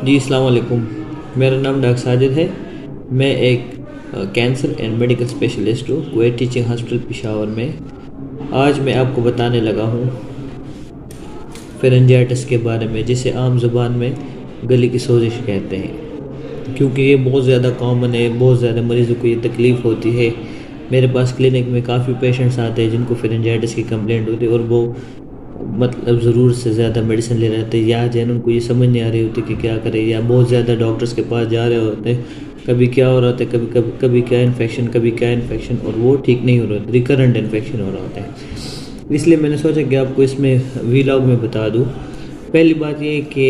जी अस्सलाम वालेकुम। मेरा नाम डॉक्टर साजिद है। मैं एक कैंसर एंड मेडिकल स्पेशलिस्ट हूँ कुवैत टीचिंग हॉस्पिटल पेशावर में। आज मैं आपको बताने लगा हूँ फेरेंजाइटिस के बारे में, जिसे आम ज़ुबान में गले की सोजिश कहते हैं। क्योंकि ये बहुत ज़्यादा कॉमन है, बहुत ज़्यादा मरीज़ों को ये तकलीफ़ होती है। मेरे पास क्लिनिक में काफ़ी पेशेंट्स आते हैं जिनको फेरेंजाइटिस की कंप्लेंट होती है और वो मतलब ज़रूरत से ज़्यादा मेडिसिन ले रहे थे, या जैन उनको ये समझ नहीं आ रही होती कि क्या करें, या बहुत ज़्यादा डॉक्टर्स के पास जा रहे होते। कभी क्या हो रहा होता है, कभी क्या इन्फेक्शन, कभी क्या इन्फेक्शन, और वो ठीक नहीं हो रहा, रिकरेंट इन्फेक्शन हो रहा होता है। इसलिए मैंने सोचा कि आपको इसमें वीलॉग में बता दूँ। पहली बात ये कि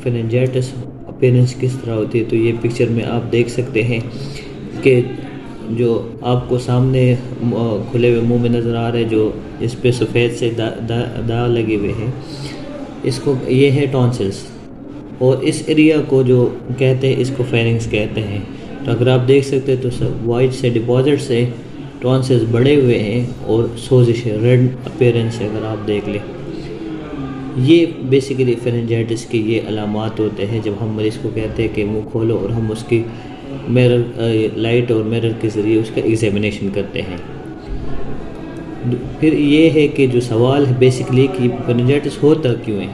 फेरेंजाइटिस अपीयरेंस किस तरह होती है। तो ये पिक्चर में आप देख सकते हैं कि जो आपको सामने खुले हुए मुंह में नज़र आ रहे हैं, जो इस पे सफ़ेद से दाग लगे हुए हैं, इसको ये है टॉन्सिल्स। और इस एरिया को जो कहते हैं, इसको फेरिंग्स कहते हैं। तो अगर आप देख सकते हैं तो सब वाइट से डिपॉजिट से टॉन्सिल्स बड़े हुए हैं और सोजिश है, रेड अपीयरेंस है। अगर आप देख लें, ये बेसिकली फेरेंजाइटिस के ये अलामात होते हैं। जब हम मरीज़ को कहते हैं कि मुंह खोलो, और हम उसकी मिरर लाइट और मिरर के ज़रिए उसका एग्जामिनेशन करते हैं। फिर ये है कि जो सवाल है बेसिकली कि फेरेंजाइटिस होता क्यों है।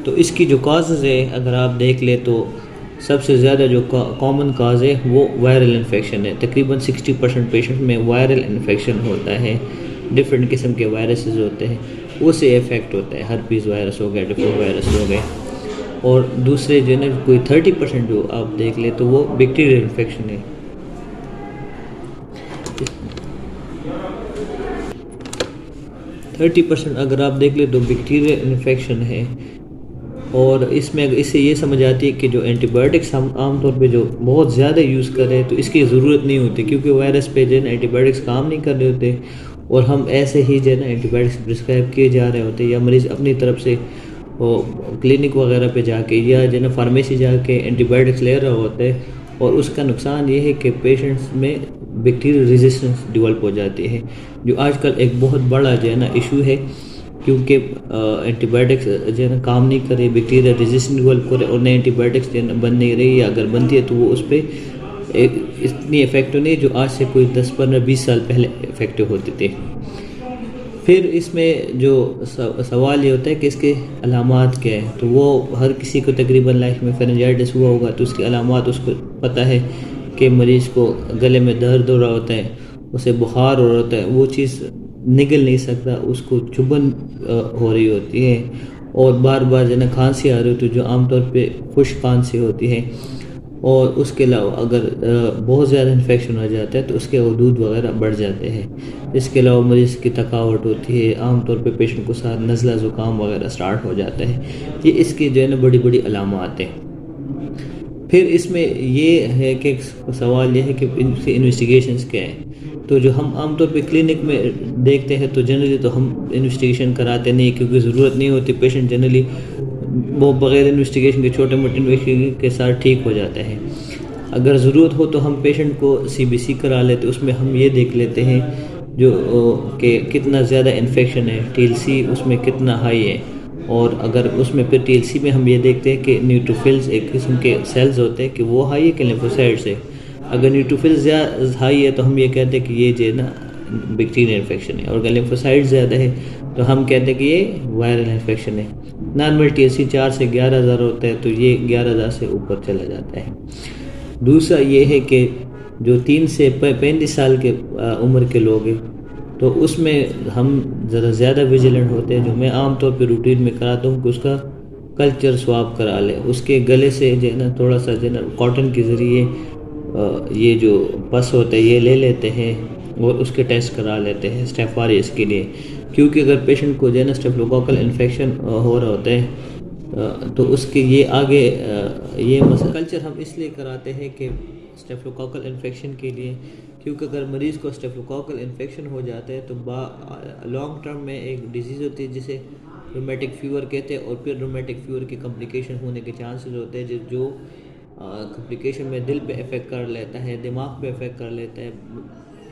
तो इसकी जो काजेज़ है, अगर आप देख ले तो सबसे ज़्यादा जो कॉमन काज है वो वायरल इन्फेक्शन है। तकरीबन 60% पेशेंट में वायरल इन्फेक्शन होता है। डिफरेंट किस्म के वायरसेस होते हैं, उससे इफ़ेक्ट होता है। हर्पीज़ वायरस हो गया, डिफरेंट वायरस हो गए, और दूसरे जो है ना कोई 30% जो आप देख ले तो वो बैक्टीरियल इन्फेक्शन है। 30% अगर आप देख ले तो बैक्टीरियल इन्फेक्शन है। और इसमें इससे ये समझ आती है कि जो एंटीबायोटिक्स हम आमतौर पे जो बहुत ज़्यादा यूज़ कर रहे हैं, तो इसकी ज़रूरत नहीं होती, क्योंकि वायरस पे जो है ना एंटीबायोटिक्स काम नहीं कर रहे होते, और हम ऐसे ही जो है ना एंटीबायोटिक्स प्रिस्क्राइब किए जा रहे होते हैं, या मरीज़ अपनी तरफ से वो क्लिनिक वगैरह पे जाके या जो है ना फार्मेसी जाके एंटीबायोटिक्स ले रहा होता है। और उसका नुकसान ये है कि पेशेंट्स में बैक्टीरियल रेजिस्टेंस डेवलप हो जाती है, जो आजकल एक बहुत बड़ा जो है ना इशू है। क्योंकि एंटीबायोटिक्स जो है ना काम नहीं करे, बैक्टीरिया रेजिस्टेंस डेवलप करे, और नई एंटीबायोटिक्स जो है ना बन नहीं रही, या अगर बनती है तो वो उस पर इतनी इफेक्टिव नहीं जो आज से कोई 10-15-20 साल पहले इफेक्टिव होते थे। फिर इसमें जो सवाल ये होता है कि इसके अलामात क्या है। तो वो हर किसी को तकरीबन लाइफ में फेरेंजाइटिस हुआ होगा, तो उसके अलामात उसको पता है कि मरीज़ को गले में दर्द हो रहा होता है, उसे बुखार हो रहा होता है, वो चीज़ निगल नहीं सकता, उसको चुभन हो रही होती है, और बार बार जो है ना खांसी आ रही होती है, जो आमतौर पे खुश्क खांसी होती है। और उसके अलावा अगर बहुत ज़्यादा इन्फेक्शन हो जाता है तो उसके हदूद वगैरह बढ़ जाते हैं। इसके अलावा मरीज़ की थकावट होती है, आमतौर पे पेशेंट को साथ नज़ला ज़ुकाम वगैरह स्टार्ट हो जाता है। ये इसकी जो है ना बड़ी बड़ी अलामात हैं। फिर इसमें ये है कि सवाल ये है कि इनकी इन्वेस्टिगेशंस क्या हैं। तो जो हम आमतौर पे क्लिनिक में देखते हैं, तो जनरली तो हम इन्वेस्टिगेशन कराते नहीं, क्योंकि ज़रूरत नहीं होती। पेशेंट जनरली वो बग़ैर इन्वेस्टिगेशन के, छोटे मोटे इन्वेस्टिगेशन के साथ ठीक हो जाता है। अगर ज़रूरत हो तो हम पेशेंट को CBC करा लेते, उसमें हम ये देख लेते हैं जो कि कितना ज़्यादा इन्फेक्शन है, TLC उसमें कितना हाई है। और अगर उसमें फिर TLC में हम ये देखते हैं कि न्यूट्रोफिल्स एक किस्म के सेल्स होते हैं कि वो हाई है कि लिम्फोसाइट्स है। अगर न्यूट्रोफिल्स ज़्यादा हाई है तो हम ये कहते हैं कि ये जो है ना बैक्टीरियल इन्फेक्शन है, और अगर लिम्फोसाइट्स ज़्यादा है तो हम कहते हैं कि ये वायरल इन्फेक्शन है। नॉर्मल TLC 4 से 11,000 होता है, तो ये 11,000 से ऊपर चला जाता है। दूसरा ये है कि जो 3 से 35 साल के उम्र के लोग हैं, तो उसमें हम ज़रा ज़्यादा विजिलेंट होते हैं। जो मैं आमतौर पे रूटीन में कराता हूँ कि उसका कल्चर स्वाब करा ले, उसके गले से जो है ना थोड़ा सा जो है ना कॉटन के ज़रिए ये जो पस होता है ये ले लेते हैं, और उसके टेस्ट करा लेते हैं स्टेफ ऑरियस के लिए। क्योंकि अगर पेशेंट को जो है ना स्टेफिलोकोकल इन्फेक्शन हो रहा होता है, तो उसके ये आगे ये कल्चर हम इसलिए कराते हैं कि स्टेफिलोकोकल इन्फेक्शन के लिए, क्योंकि अगर मरीज़ को स्टेफिलोकोकल इन्फेक्शन हो जाता है तो लॉन्ग टर्म में एक डिजीज़ होती है जिसे रूमेटिक फीवर कहते हैं, और फिर रूमेटिक फीवर की कम्प्लिकेशन होने के चांसेस होते हैं, जो कम्प्लिकेशन में दिल पे इफ़ेक्ट कर लेता है, दिमाग पे इफ़ेक्ट कर लेता है,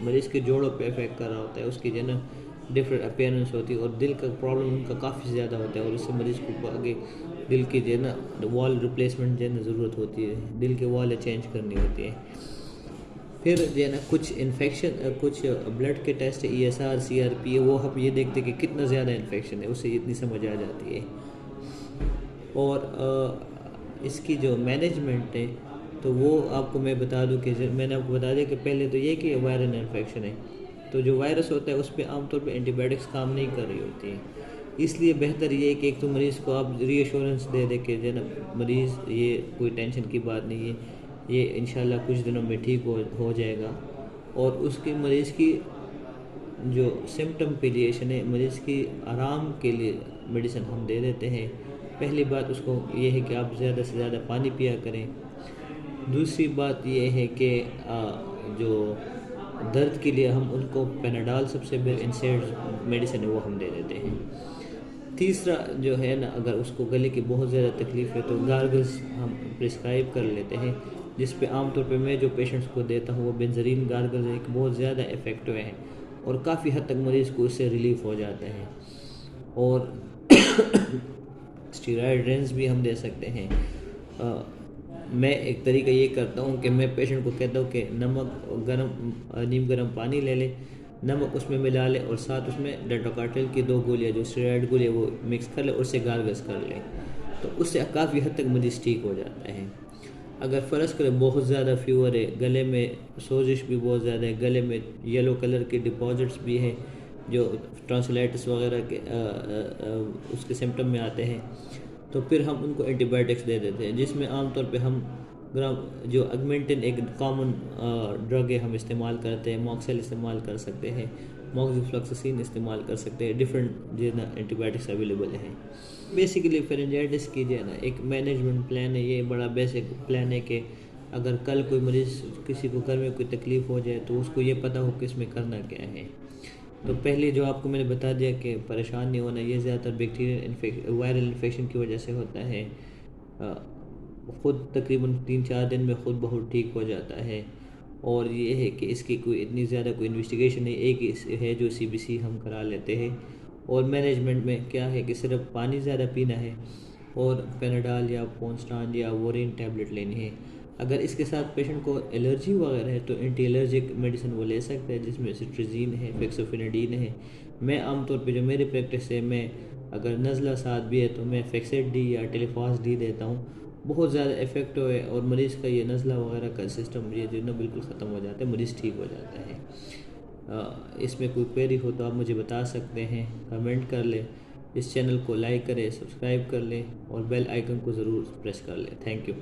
मरीज़ के जोड़ों पे इफ़ेक्ट कर रहा होता है, उसकी जो है ना डिफरेंट अपीयरेंस होती है, और दिल का प्रॉब्लम उनका काफ़ी ज़्यादा होता है, और इससे मरीज़ को आगे दिल की जो है ना वॉल रिप्लेसमेंट जो है ना ज़रूरत होती है, दिल के वॉल चेंज करनी होती है। फिर जो है ना कुछ इन्फेक्शन, कुछ ब्लड के टेस्ट ESR CRP, वो हम ये देखते हैं कि कितना ज़्यादा इन्फेक्शन है, उससे इतनी समझ आ जाती है। और इसकी जो मैनेजमेंट है तो वो आपको मैं बता दूं कि मैंने आपको बता दिया कि पहले तो ये कि वायरल इन्फेक्शन है, तो जो वायरस होता है उस पर आमतौर पर एंटीबायोटिक्स काम नहीं कर रही होती है। इसलिए बेहतर ये है कि एक तो मरीज़ को आप रीअश्योरेंस दे दे के जो है ना मरीज़, ये कोई टेंशन की बात नहीं है, ये इंशाल्लाह कुछ दिनों में ठीक हो जाएगा। और उसके मरीज़ की जो सिम्टम पीलिएशन है, मरीज़ की आराम के लिए मेडिसिन हम दे देते हैं। पहली बात उसको ये है कि आप ज़्यादा से ज़्यादा पानी पिया करें। दूसरी बात ये है कि जो दर्द के लिए हम उनको पेनाडाल, सबसे बेस्ट इंसेड मेडिसिन है, वो हम दे देते हैं। तीसरा जो है ना, अगर उसको गले की बहुत ज़्यादा तकलीफ़ है तो गार्गल्स हम प्रिस्क्राइब कर लेते हैं, जिस पे आमतौर पे मैं जो पेशेंट्स को देता हूँ वो बेंजरीन गार्गल्स एक बहुत ज़्यादा इफ़ेक्टिव है और काफ़ी हद तक मरीज़ को उससे रिलीफ हो जाता है। और स्टीरॉयड ड्रेंस भी हम दे सकते हैं। मैं एक तरीका ये करता हूँ कि मैं पेशेंट को कहता हूँ कि नमक नीम गर्म पानी ले ले, नमक उसमें मिला ले और साथ उसमें डेटोकार्टेल की 2 गोलियाँ जो स्टीरॉयड गोलियाँ वो मिक्स कर ले और उससे गार्गल्स कर ले, तो उससे काफ़ी हद तक मरीज़ ठीक हो जाता है। अगर फ़र्ज़ करें बहुत ज़्यादा फीवर है, गले में सोजिश भी बहुत ज़्यादा है, गले में येलो कलर के डिपॉजिट्स भी हैं जो ट्रांसलाइटिस वगैरह के उसके सिम्टम में आते हैं, तो फिर हम उनको एंटीबायोटिक्स दे देते हैं, जिसमें आमतौर पे हम जो अगमेंटिन एक कॉमन ड्रग है हम इस्तेमाल करते हैं, मॉक्सेल इस्तेमाल कर सकते हैं, मॉक्सिफ्लॉक्सासिन इस्तेमाल कर सकते हैं, डिफरेंट जो है ना एंटीबायोटिक्स अवेलेबल हैं। बेसिकली फेरेंजाइटिस की जो है ना एक मैनेजमेंट प्लान है, ये बड़ा बेसिक प्लान है कि अगर कल कोई मरीज़, किसी को घर में कोई तकलीफ़ हो जाए तो उसको ये पता हो कि इसमें करना क्या है। तो पहले जो आपको मैंने बता दिया कि परेशान नहीं होना, ये ज़्यादातर बैक्टीरियल वायरल इन्फेक्शन की वजह से होता है। ख़ुद तकरीबन 3-4 दिन में ख़ुद बहुत ठीक हो जाता है। और ये है कि इसकी कोई इतनी ज़्यादा कोई इन्वेस्टिगेशन नहीं, एक है जो CBC हम करा लेते हैं। और मैनेजमेंट में क्या है कि सिर्फ पानी ज़्यादा पीना है और पेनाडाल या पोन्स्टान या वोरिन टैबलेट लेनी है। अगर इसके साथ पेशेंट को एलर्जी वगैरह है तो एंटी एलर्जिक मेडिसिन वो ले सकता है, जिसमें सिट्रिजीन है, फेक्सोफिनाडीन है। मैं आमतौर पे जो मेरी प्रैक्टिस है, मैं अगर नज़ला साथ भी है तो मैं फेक्सेड डी या टेलीफास डी देता हूँ, बहुत ज़्यादा इफेक्टिव है और मरीज़ का ये नज़ला वगैरह का सिस्टम ये जो ना बिल्कुल ख़त्म हो जाता है, मरीज़ ठीक हो जाता है। इसमें कोई क्वेरी हो तो आप मुझे बता सकते हैं, कमेंट कर लें, इस चैनल को लाइक करें, सब्सक्राइब कर लें और बेल आइकन को ज़रूर प्रेस कर लें। Thank you.